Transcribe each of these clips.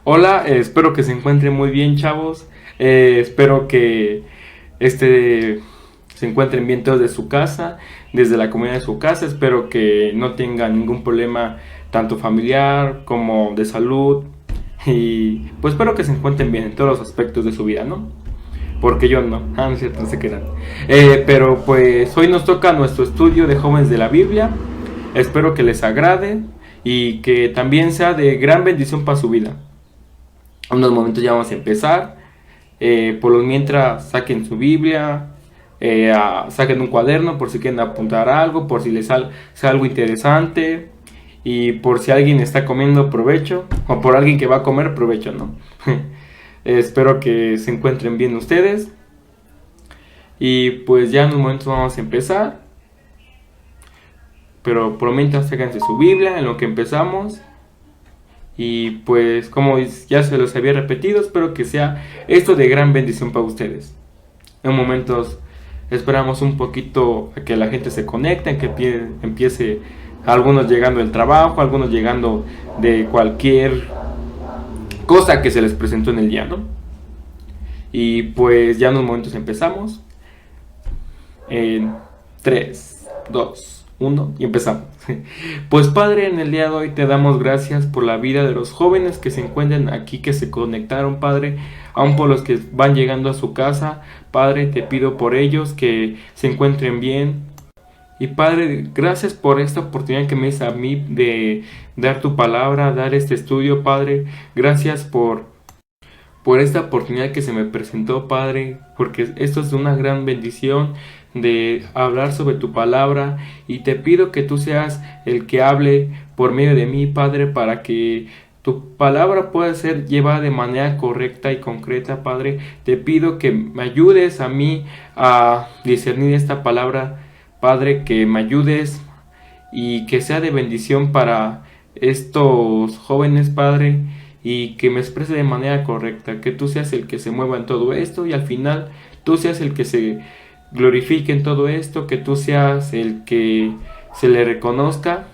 Hola, espero que se encuentren muy bien, chavos. Espero que este se encuentren bien todos de su casa, desde la comunidad de su casa. Espero que no tengan ningún problema, tanto familiar como de salud. Y pues espero que se encuentren bien en todos los aspectos de su vida, ¿no? Porque yo no, no es cierto, no se quedan. Pero pues hoy nos toca nuestro estudio de jóvenes de la Biblia. Espero que les agrade y que también sea de gran bendición para su vida. En unos momentos ya vamos a empezar. Por lo mientras saquen su Biblia, saquen un cuaderno por si quieren apuntar algo, por si les sale algo interesante y por si alguien está comiendo, provecho, o por alguien que va a comer, provecho, ¿no? Espero que se encuentren bien ustedes y pues ya en un momento vamos a empezar, pero por lo mientras sáquense su Biblia en lo que empezamos. Y pues como ya se los había repetido, espero que sea esto de gran bendición para ustedes. En momentos esperamos un poquito a que la gente se conecte, que empiece algunos llegando del trabajo, algunos llegando de cualquier cosa que se les presentó en el día, ¿no? Y pues ya en unos momentos empezamos. En 3, 2, 1 y empezamos. Pues Padre, en el día de hoy te damos gracias por la vida de los jóvenes que se encuentran aquí, que se conectaron, Padre, aún por los que van llegando a su casa. Padre, te pido por ellos que se encuentren bien. Y Padre, gracias por esta oportunidad que me dices a mí de dar tu palabra, dar este estudio, Padre. Gracias por esta oportunidad que se me presentó, Padre, porque esto es una gran bendición de hablar sobre tu palabra, y te pido que tú seas el que hable por medio de mí, Padre, para que tu palabra pueda ser llevada de manera correcta y concreta, Padre. Te pido que me ayudes a mí a discernir esta palabra, Padre, que me ayudes y que sea de bendición para estos jóvenes, Padre, y que me exprese de manera correcta, que tú seas el que se mueva en todo esto y al final tú seas el que se glorifique en todo esto, que tú seas el que se le reconozca.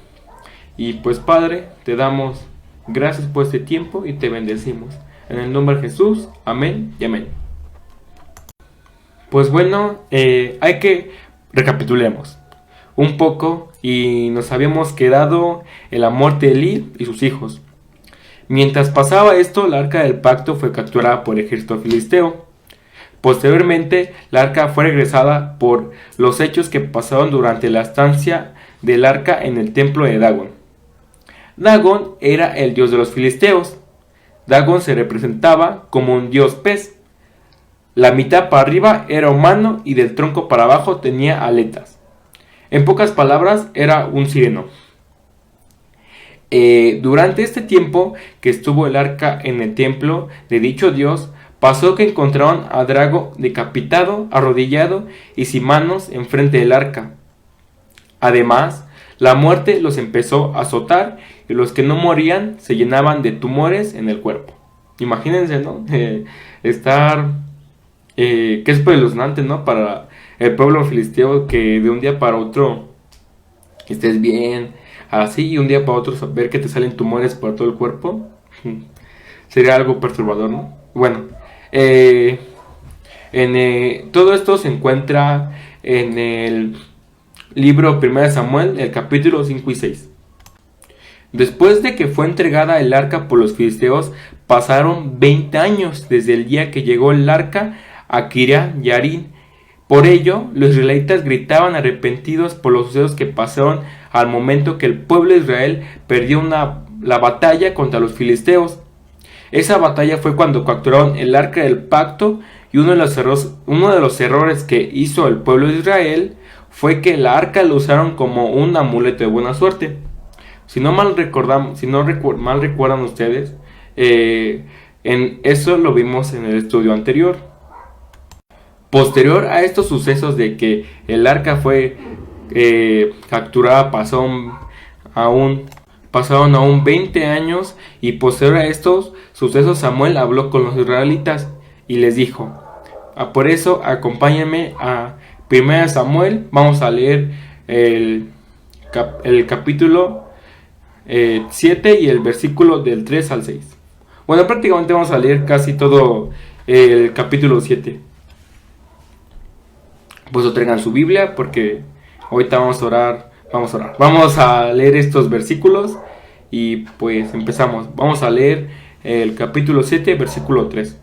Y pues Padre, te damos gracias por este tiempo y te bendecimos. En el nombre de Jesús, amén y amén. Pues bueno, hay que recapitulemos un poco y nos habíamos quedado en la muerte de Elí y sus hijos. Mientras pasaba esto, la arca del pacto fue capturada por el ejército filisteo. Posteriormente, la arca fue regresada por los hechos que pasaron durante la estancia del arca en el templo de Dagón. Dagón era el dios de los filisteos. Dagón se representaba como un dios pez. La mitad para arriba era humano y del tronco para abajo tenía aletas. En pocas palabras, era un sireno. Durante este tiempo que estuvo el arca en el templo de dicho dios, pasó que encontraron a Drago decapitado, arrodillado y sin manos enfrente del arca. Además, la muerte los empezó a azotar y los que no morían se llenaban de tumores en el cuerpo. Imagínense, ¿no? Estar... que es espeluznante, ¿no? Para el pueblo filisteo, que de un día para otro estés bien, así, y un día para otro ver que te salen tumores por todo el cuerpo. Sería algo perturbador, ¿no? Bueno, todo esto se encuentra en el libro 1 Samuel, el capítulo 5 y 6. Después de que fue entregada el arca por los filisteos, pasaron 20 años desde el día que llegó el arca a Kiriat Yarim. Por ello, los israelitas gritaban arrepentidos por los sucesos que pasaron al momento que el pueblo de Israel perdió la batalla contra los filisteos. Esa batalla fue cuando capturaron el arca del pacto, y uno de los errores que hizo el pueblo de Israel fue que la arca lo usaron como un amuleto de buena suerte. Si no mal recuerdan ustedes, en eso lo vimos en el estudio anterior. Posterior a estos sucesos de que el arca fue capturada, pasaron aún 20 años, y posterior a estos sucesos Samuel habló con los israelitas y les dijo: por eso acompáñenme a 1 Samuel, vamos a leer el capítulo 7 y el versículo del 3 al 6. Bueno, prácticamente vamos a leer casi todo el capítulo 7. Pues traigan su Biblia porque ahorita vamos a orar. Vamos a leer estos versículos y pues empezamos. Vamos a leer el capítulo 7, versículo 3.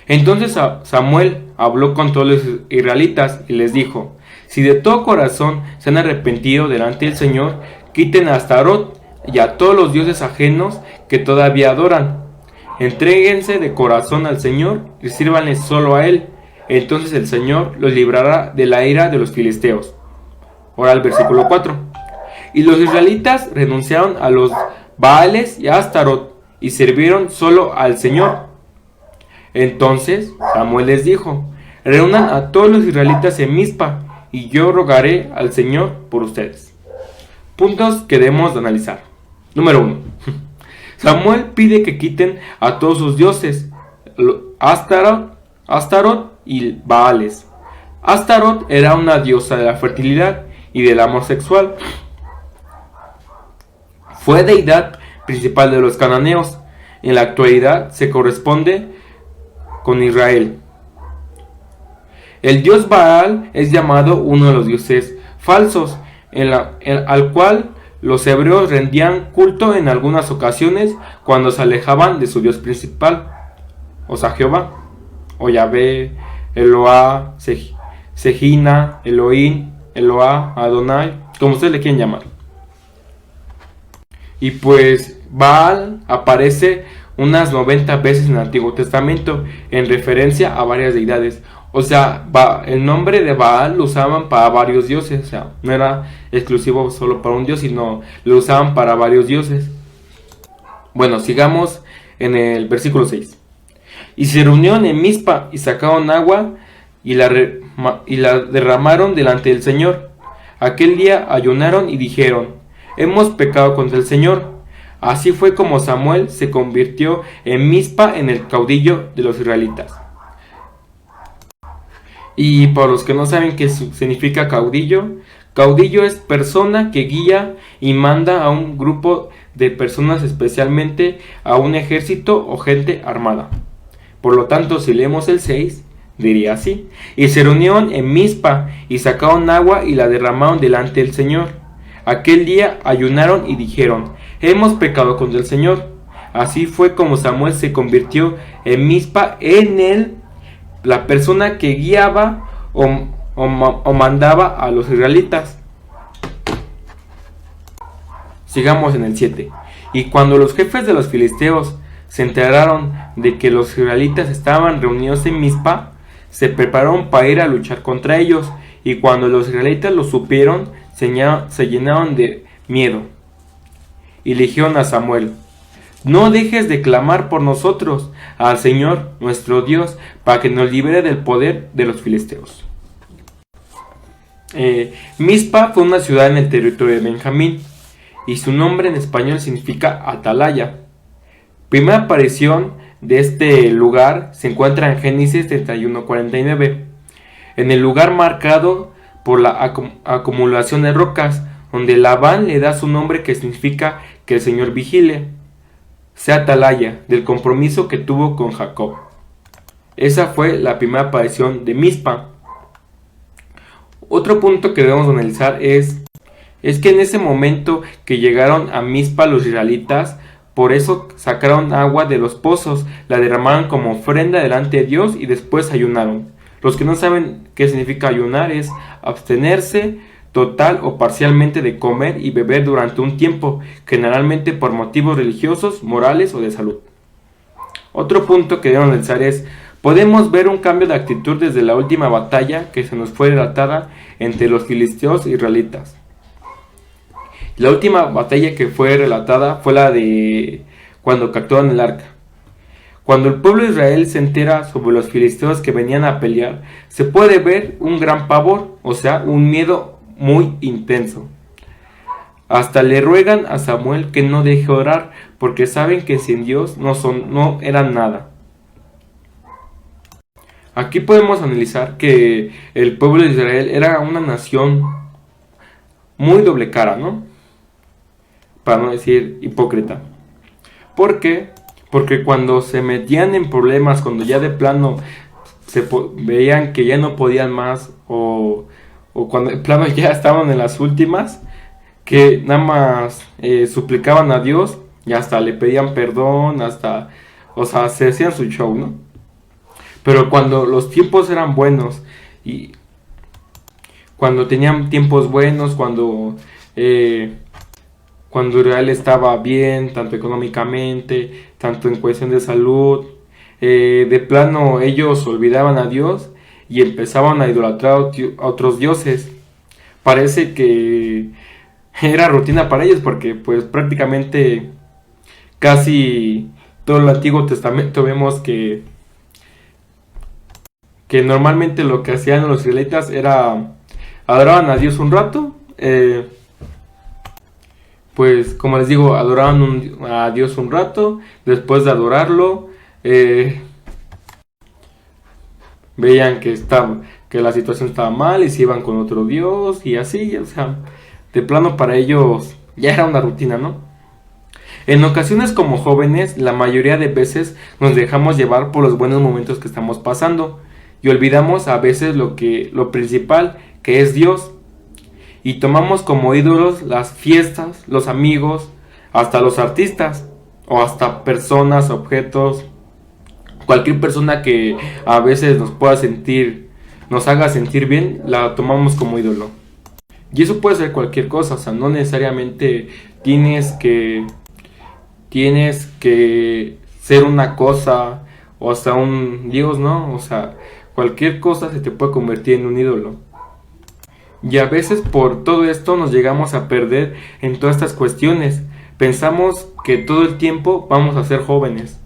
Entonces Samuel habló con todos los israelitas y les dijo: si de todo corazón se han arrepentido delante del Señor, quiten a Astarot y a todos los dioses ajenos que todavía adoran. Entréguense de corazón al Señor y sírvanle solo a Él. Entonces el Señor los librará de la ira de los filisteos. Ahora el versículo 4. Y los israelitas renunciaron a los Baales y a Astarot y sirvieron solo al Señor. Entonces Samuel les dijo: reúnan a todos los israelitas en Mizpa y yo rogaré al Señor por ustedes. Puntos que debemos de analizar. Número 1. Samuel pide que quiten a todos sus dioses, Astarot y Baales. Astarot era una diosa de la fertilidad y del amor sexual. Fue deidad principal de los cananeos. En la actualidad se corresponde con Israel. El dios Baal es llamado uno de los dioses falsos, al cual los hebreos rendían culto en algunas ocasiones cuando se alejaban de su dios principal, o sea, Jehová, o Yahvé, Eloá, Sejina, Elohim, Eloá, Adonai, como ustedes le quieren llamar. Y pues Baal aparece unas 90 veces en el Antiguo Testamento en referencia a varias deidades. O sea, el nombre de Baal lo usaban para varios dioses. O sea, no era exclusivo solo para un dios, sino lo usaban para varios dioses. Bueno, sigamos en el versículo 6. Y se reunieron en Mizpa y sacaron agua y la derramaron delante del Señor. Aquel día ayunaron y dijeron: hemos pecado contra el Señor. Así fue como Samuel se convirtió en Mizpa en el caudillo de los israelitas. Y para los que no saben qué significa caudillo, caudillo es persona que guía y manda a un grupo de personas, especialmente a un ejército o gente armada. Por lo tanto, si leemos el 6, diría así: y se reunieron en Mizpa y sacaron agua y la derramaron delante del Señor. Aquel día ayunaron y dijeron: hemos pecado contra el Señor. Así fue como Samuel se convirtió en Mizpa en la persona que guiaba o mandaba a los israelitas. Sigamos en el 7. Y cuando los jefes de los filisteos se enteraron de que los israelitas estaban reunidos en Mizpa, se prepararon para ir a luchar contra ellos. Y cuando los israelitas lo supieron, se llenaron de miedo y le dijeron a Samuel: no dejes de clamar por nosotros al Señor nuestro Dios para que nos libere del poder de los filisteos. Mizpa fue una ciudad en el territorio de Benjamín y su nombre en español significa atalaya. Primera aparición de este lugar se encuentra en Génesis 31:49, en el lugar marcado por la acumulación de rocas, donde Labán le da su nombre, que significa que el Señor vigile, sea atalaya, del compromiso que tuvo con Jacob. Esa fue la primera aparición de Mizpa. Otro punto que debemos analizar es que en ese momento que llegaron a Mizpa los israelitas, por eso sacaron agua de los pozos, la derramaron como ofrenda delante de Dios y después ayunaron. Los que no saben qué significa ayunar, es abstenerse total o parcialmente de comer y beber durante un tiempo, generalmente por motivos religiosos, morales o de salud. Otro punto que debemos analizar es: podemos ver un cambio de actitud desde la última batalla que se nos fue relatada entre los filisteos e israelitas. La última batalla que fue relatada fue la de cuando capturaron el arca. Cuando el pueblo de Israel se entera sobre los filisteos que venían a pelear, se puede ver un gran pavor, o sea, un miedo muy intenso. Hasta le ruegan a Samuel que no deje orar, porque saben que sin Dios no eran nada. Aquí podemos analizar que el pueblo de Israel era una nación muy doble cara, ¿no? Para no decir hipócrita. ¿Por qué? Porque cuando se metían en problemas, cuando ya de plano veían que ya no podían más, o cuando de plano ya estaban en las últimas, que nada más suplicaban a Dios y hasta le pedían perdón, hasta, o sea, se hacían su show, ¿no? Pero cuando los tiempos eran buenos y cuando tenían tiempos buenos, cuando Israel estaba bien, tanto económicamente, tanto en cuestión de salud, de plano ellos olvidaban a Dios y empezaban a idolatrar a otros dioses. Parece que era rutina para ellos porque pues prácticamente casi todo el Antiguo Testamento vemos que normalmente lo que hacían los israelitas era adoraban a Dios un rato, pues como les digo, adoraban a Dios un rato, después de adorarlo, veían que la situación estaba mal y se iban con otro Dios y así, o sea, de plano para ellos ya era una rutina, ¿no? En ocasiones como jóvenes, la mayoría de veces nos dejamos llevar por los buenos momentos que estamos pasando y olvidamos a veces lo principal, que es Dios. Y tomamos como ídolos las fiestas, los amigos, hasta los artistas, o hasta personas, objetos, cualquier persona que a veces nos haga sentir bien, la tomamos como ídolo. Y eso puede ser cualquier cosa, o sea, no necesariamente tienes que ser una cosa o hasta un dios, ¿no? O sea, cualquier cosa se te puede convertir en un ídolo. Y a veces por todo esto nos llegamos a perder en todas estas cuestiones. Pensamos que todo el tiempo vamos a ser jóvenes.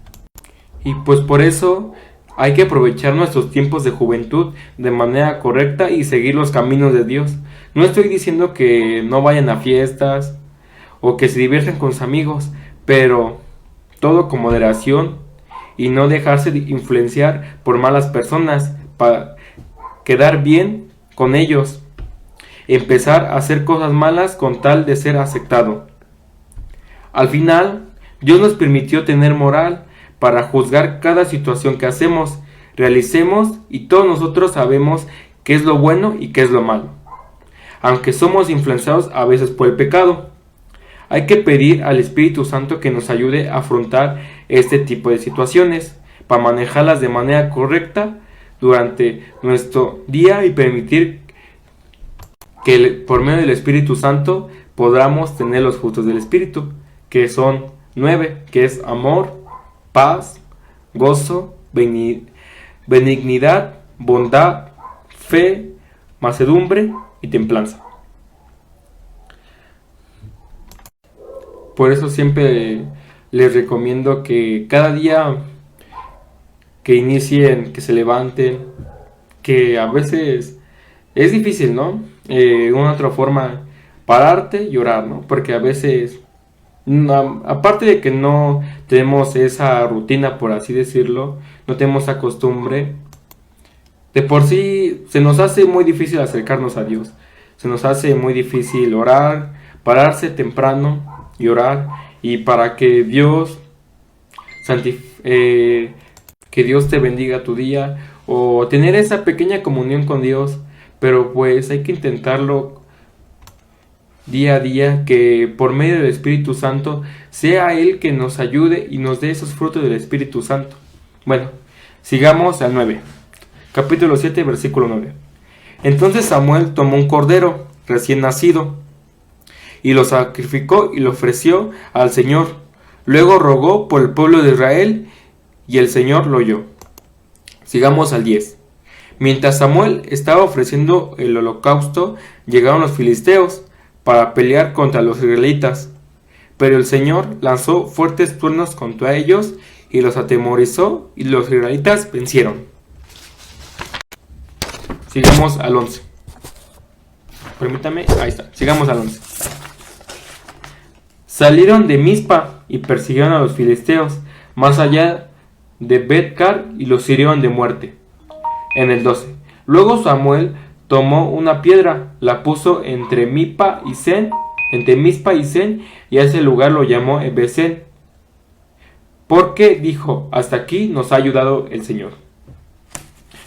Y pues por eso hay que aprovechar nuestros tiempos de juventud de manera correcta y seguir los caminos de Dios. No estoy diciendo que no vayan a fiestas o que se diviertan con sus amigos, pero todo con moderación y no dejarse influenciar por malas personas para quedar bien con ellos. Empezar a hacer cosas malas con tal de ser aceptado. Al final, Dios nos permitió tener moral para juzgar cada situación que hacemos, realicemos, y todos nosotros sabemos qué es lo bueno y qué es lo malo. Aunque somos influenciados a veces por el pecado, hay que pedir al Espíritu Santo que nos ayude a afrontar este tipo de situaciones, para manejarlas de manera correcta durante nuestro día y permitir que por medio del Espíritu Santo podamos tener los frutos del Espíritu, que son 9, que es amor, paz, gozo, benignidad, bondad, fe, mansedumbre y templanza. Por eso siempre les recomiendo que cada día que inicien, que se levanten, que a veces es difícil, ¿no? Una otra forma, pararte y orar, ¿no? Porque a veces, aparte de que no tenemos esa rutina, por así decirlo, no tenemos esa costumbre, de por sí se nos hace muy difícil acercarnos a Dios. Se nos hace muy difícil orar, pararse temprano y orar, y para que Dios que Dios te bendiga tu día, o tener esa pequeña comunión con Dios. Pero pues hay que intentarlo día a día, que por medio del Espíritu Santo sea Él que nos ayude y nos dé esos frutos del Espíritu Santo. Bueno, sigamos al 9. Capítulo 7, versículo 9. Entonces Samuel tomó un cordero recién nacido y lo sacrificó y lo ofreció al Señor. Luego rogó por el pueblo de Israel y el Señor lo oyó. Sigamos al 10. Mientras Samuel estaba ofreciendo el holocausto, llegaron los filisteos para pelear contra los israelitas. Pero el Señor lanzó fuertes truenos contra ellos y los atemorizó, y los israelitas vencieron. Sigamos al 11. Permítame, ahí está. Sigamos al 11. Salieron de Mizpa y persiguieron a los filisteos más allá de Bet-car y los hirieron de muerte. En el 12. Luego Samuel tomó una piedra, la puso entre Mizpa y Sen, y a ese lugar lo llamó Ebesen, porque dijo, hasta aquí nos ha ayudado el Señor.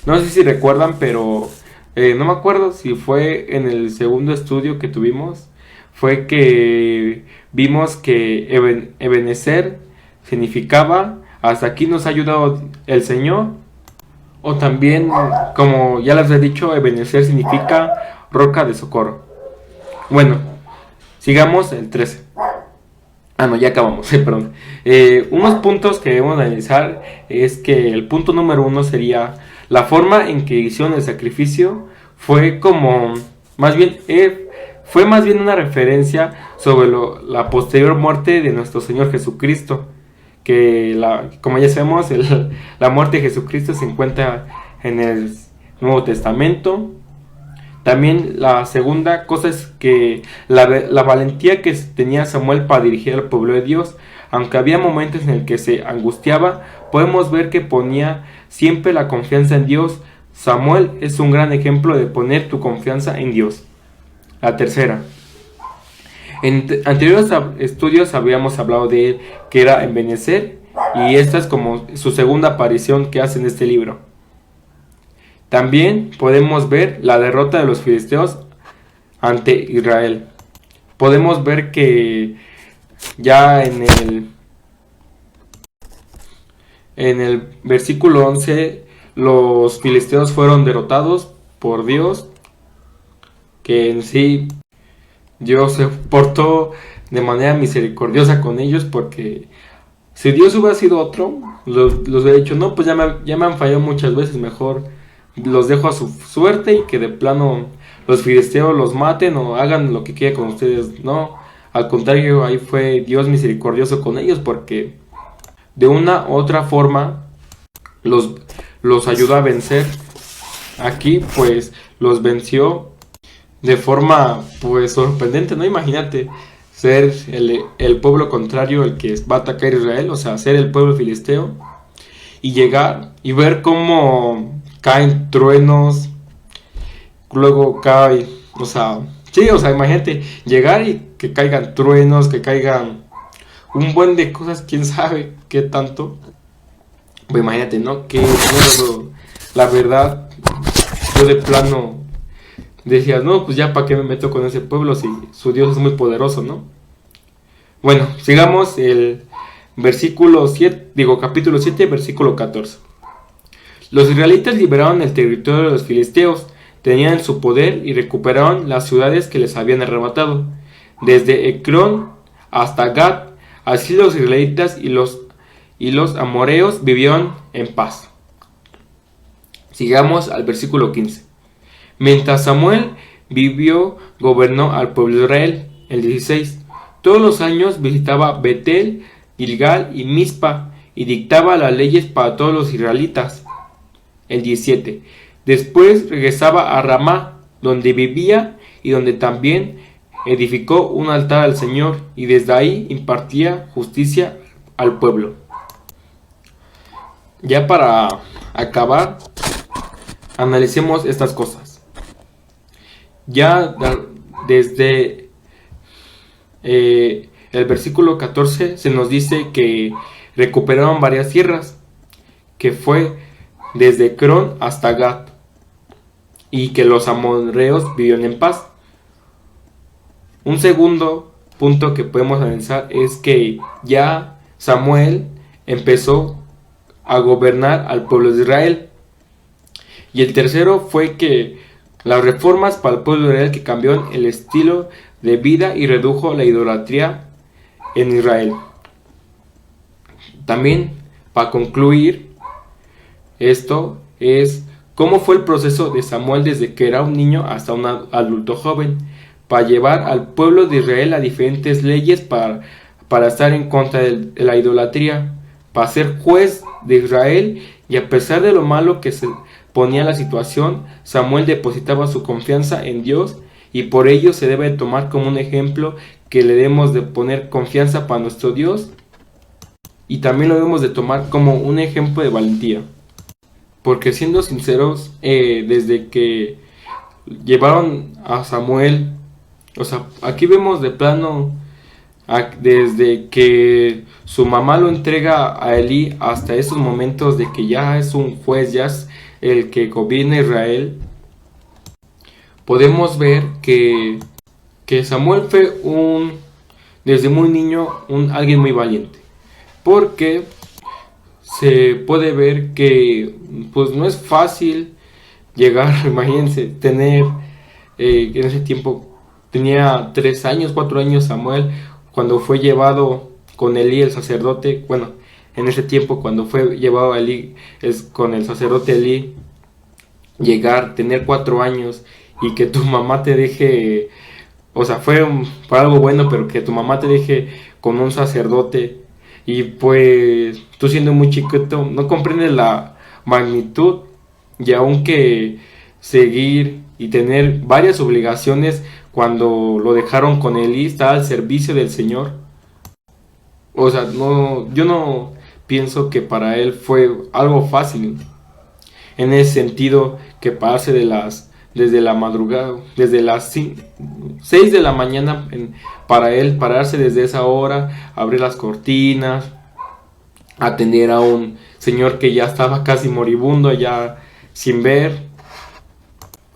No sé si recuerdan, pero no me acuerdo si fue en el segundo estudio que tuvimos, fue que vimos que Ebenezer significaba hasta aquí nos ha ayudado el Señor, o también, como ya les he dicho, Ebenezer significa roca de socorro. Bueno, sigamos el 13. No, ya acabamos, perdón. Unos puntos que debemos analizar es que el punto número 1 sería la forma en que hicieron el sacrificio fue como, fue más bien una referencia sobre la posterior muerte de nuestro Señor Jesucristo, que como ya sabemos, la muerte de Jesucristo se encuentra en el Nuevo Testamento. También la segunda cosa es que la valentía que tenía Samuel para dirigir al pueblo de Dios, aunque había momentos en el que se angustiaba, podemos ver que ponía siempre la confianza en Dios. Samuel es un gran ejemplo de poner tu confianza en Dios. La tercera. En anteriores estudios habíamos hablado de él, que era Ebenezer, y esta es como su segunda aparición que hace en este libro. También podemos ver la derrota de los filisteos ante Israel. Podemos ver que ya en el versículo 11 los filisteos fueron derrotados por Dios, que en sí Dios se portó de manera misericordiosa con ellos, porque si Dios hubiera sido otro, los hubiera dicho, no, pues ya me han fallado muchas veces, mejor los dejo a su suerte y que de plano los filisteos los maten o hagan lo que quieran con ustedes. No, al contrario, ahí fue Dios misericordioso con ellos, porque de una u otra forma los ayudó a vencer. Aquí pues los venció de forma pues sorprendente, ¿no? Imagínate ser el pueblo contrario el que va a atacar a Israel, o sea, ser el pueblo filisteo, y llegar y ver cómo caen truenos, luego cae, o sea, sí, o sea, imagínate llegar y que caigan truenos, que caigan un buen de cosas, quién sabe qué tanto. Pues imagínate, ¿no? Que la verdad, yo de plano decía, no, pues ya para qué me meto con ese pueblo si su Dios es muy poderoso, ¿no? Bueno, sigamos el capítulo 7, versículo 14. Los israelitas liberaron el territorio de los filisteos, tenían en su poder y recuperaron las ciudades que les habían arrebatado, desde Ecrón hasta Gat. Así los israelitas y los amoreos vivieron en paz. Sigamos al versículo 15. Mientras Samuel vivió, gobernó al pueblo de Israel. El 16. Todos los años visitaba Betel, Gilgal y Mizpa y dictaba las leyes para todos los israelitas. El 17. Después regresaba a Ramá, donde vivía y donde también edificó un altar al Señor, y desde ahí impartía justicia al pueblo. Ya para acabar, analicemos estas cosas. Ya desde el versículo 14 se nos dice que recuperaron varias tierras, que fue desde Ecrón hasta Gat, y que los amorreos vivieron en paz. Un segundo punto que podemos analizar es que ya Samuel empezó a gobernar al pueblo de Israel. Y el tercero fue que las reformas para el pueblo de Israel, que cambió el estilo de vida y redujo la idolatría en Israel. También, para concluir, esto es cómo fue el proceso de Samuel desde que era un niño hasta un adulto joven, para llevar al pueblo de Israel a diferentes leyes para estar en contra de la idolatría, para ser juez de Israel. Y a pesar de lo malo que se ponía la situación, Samuel depositaba su confianza en Dios, y por ello se debe tomar como un ejemplo que le debemos de poner confianza para nuestro Dios, y también lo debemos de tomar como un ejemplo de valentía, porque siendo sinceros, desde que llevaron a Samuel, o sea, aquí vemos de plano Desde que su mamá lo entrega a Elí hasta estos momentos de que ya es un juez, ya es el que gobierna Israel, podemos ver que Samuel fue desde muy niño, alguien muy valiente. Porque se puede ver que pues no es fácil llegar, imagínense, tener, en ese tiempo tenía 3 años, 4 años Samuel, cuando fue llevado con Elí el sacerdote, bueno, en ese tiempo cuando fue llevado a Elí, con el sacerdote Elí, llegar, tener 4 años y que tu mamá te deje, o sea, fue algo bueno, pero que tu mamá te deje con un sacerdote y pues tú siendo muy chiquito no comprendes la magnitud y aunque seguir y tener varias obligaciones cuando lo dejaron con Elí, está al servicio del Señor. O sea, no, yo no pienso que para él fue algo fácil en ese sentido que pararse desde la madrugada, desde las 6 de la mañana, para él pararse desde esa hora, abrir las cortinas, atender a un señor que ya estaba casi moribundo, ya sin ver,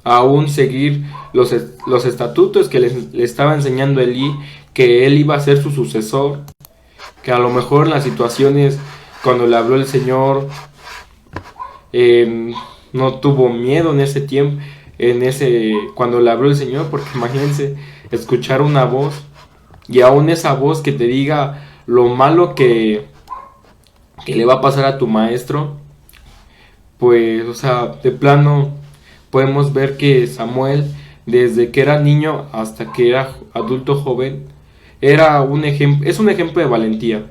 aún seguir los estatutos que le estaba enseñando Elí, que él iba a ser su sucesor, que a lo mejor en las situaciones cuando le habló el Señor, no tuvo miedo en ese tiempo, cuando le habló el Señor, porque imagínense escuchar una voz y aún esa voz que te diga lo malo que le va a pasar a tu maestro, pues, o sea, de plano podemos ver que Samuel, desde que era niño hasta que era adulto joven, es un ejemplo de valentía.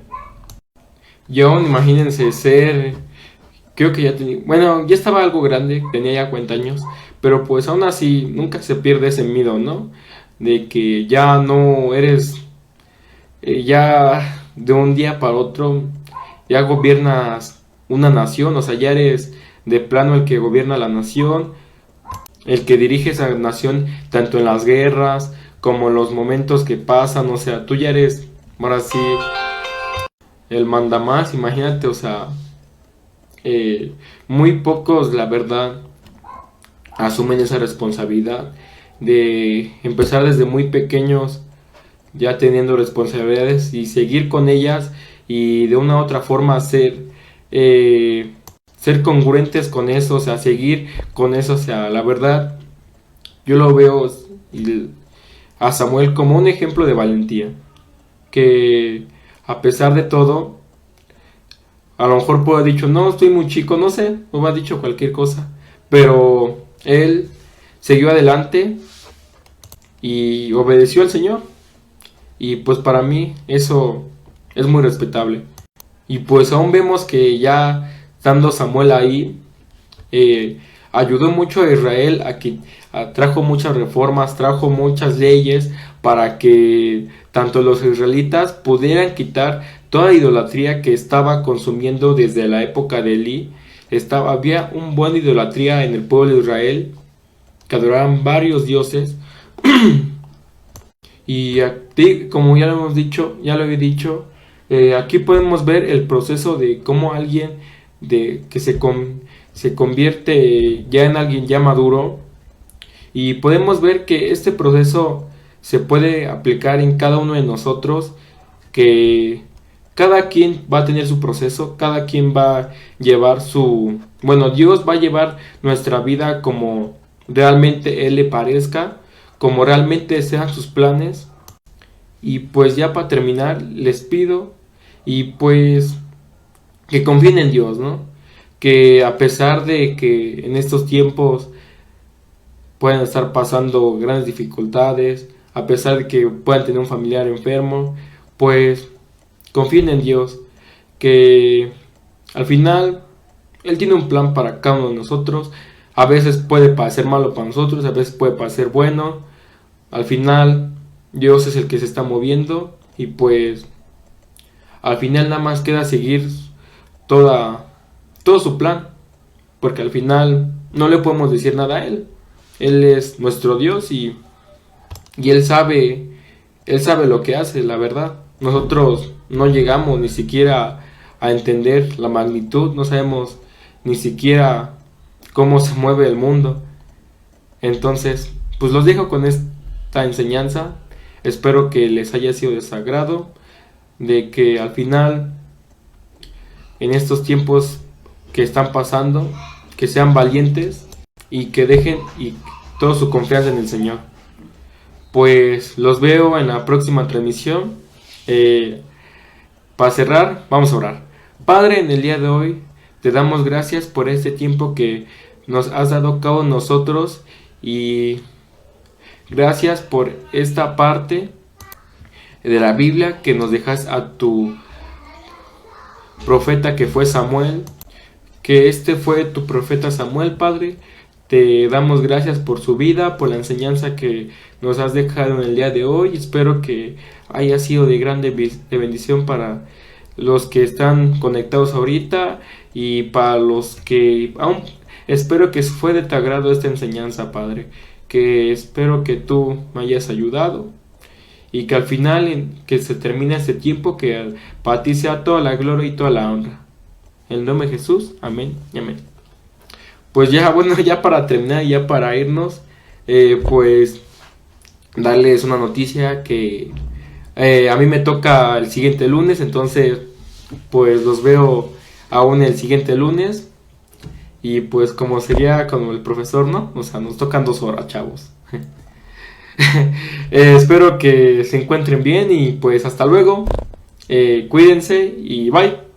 Y aún imagínense creo que ya tenía, bueno, ya estaba algo grande, tenía ya 40 años, pero pues aún así nunca se pierde ese miedo, ¿no? De que ya no eres, ya de un día para otro, ya gobiernas una nación, o sea, ya eres de plano el que gobierna la nación, el que dirige esa nación tanto en las guerras como en los momentos que pasan, o sea, tú ya eres, ahora sí, el mandamás, imagínate, o sea, muy pocos, la verdad, asumen esa responsabilidad de empezar desde muy pequeños, ya teniendo responsabilidades y seguir con ellas y de una u otra forma ser congruentes con eso, o sea, seguir con eso, o sea, la verdad, yo lo veo a Samuel como un ejemplo de valentía, que a pesar de todo, a lo mejor puede haber dicho, no, estoy muy chico, no sé, o ha dicho cualquier cosa, pero él siguió adelante y obedeció al Señor, y pues para mí eso es muy respetable. Y pues aún vemos que ya estando Samuel ahí, ayudó mucho a Israel trajo muchas reformas, trajo muchas leyes para que tanto los israelitas pudieran quitar toda idolatría que estaba consumiendo desde la época de Elí. Había un buen idolatría en el pueblo de Israel, que adoraban varios dioses. Y como ya lo hemos dicho, ya lo he dicho, aquí podemos ver el proceso de cómo alguien que se convierte ya en alguien ya maduro, y podemos ver que este proceso se puede aplicar en cada uno de nosotros, que cada quien va a tener su proceso, cada quien va a llevar Dios va a llevar nuestra vida como realmente Él le parezca, como realmente sean sus planes. Y pues ya para terminar les pido y pues que confíen en Dios, ¿no? Que a pesar de que en estos tiempos pueden estar pasando grandes dificultades, a pesar de que puedan tener un familiar enfermo, pues confíen en Dios, que al final Él tiene un plan para cada uno de nosotros. A veces puede parecer malo para nosotros, a veces puede parecer bueno. Al final Dios es el que se está moviendo y pues al final nada más queda seguir todo su plan, porque al final no le podemos decir nada a Él. Él es nuestro Dios y Él sabe lo que hace, la verdad. nosotros no llegamos ni siquiera a entender la magnitud, no sabemos ni siquiera cómo se mueve el mundo. Entonces, pues los dejo con esta enseñanza. Espero que les haya sido de sagrado, de que al final, en estos tiempos que están pasando, que sean valientes y que dejen y toda su confianza en el Señor. Pues los veo en la próxima transmisión. Para cerrar, vamos a orar. Padre, en el día de hoy te damos gracias por este tiempo que nos has dado cada uno de nosotros, y gracias por esta parte de la Biblia que nos dejas a tu profeta que fue Samuel, que este fue tu profeta Samuel, Padre. Te damos gracias por su vida, por la enseñanza que nos has dejado en el día de hoy. Espero que haya sido de grande bendición para los que están conectados ahorita, y para los que aún espero que fue de tu agrado esta enseñanza, Padre. Que espero que tú me hayas ayudado, y que al final, que se termine este tiempo, que para ti sea toda la gloria y toda la honra. En el nombre de Jesús, amén y amén. Pues ya, bueno, ya para terminar, ya para irnos, pues darles una noticia que a mí me toca el siguiente lunes, entonces pues los veo aún el siguiente lunes, y pues como sería como el profesor, ¿no? O sea, nos tocan 2 horas, chavos. Espero que se encuentren bien, y pues hasta luego, cuídense y bye.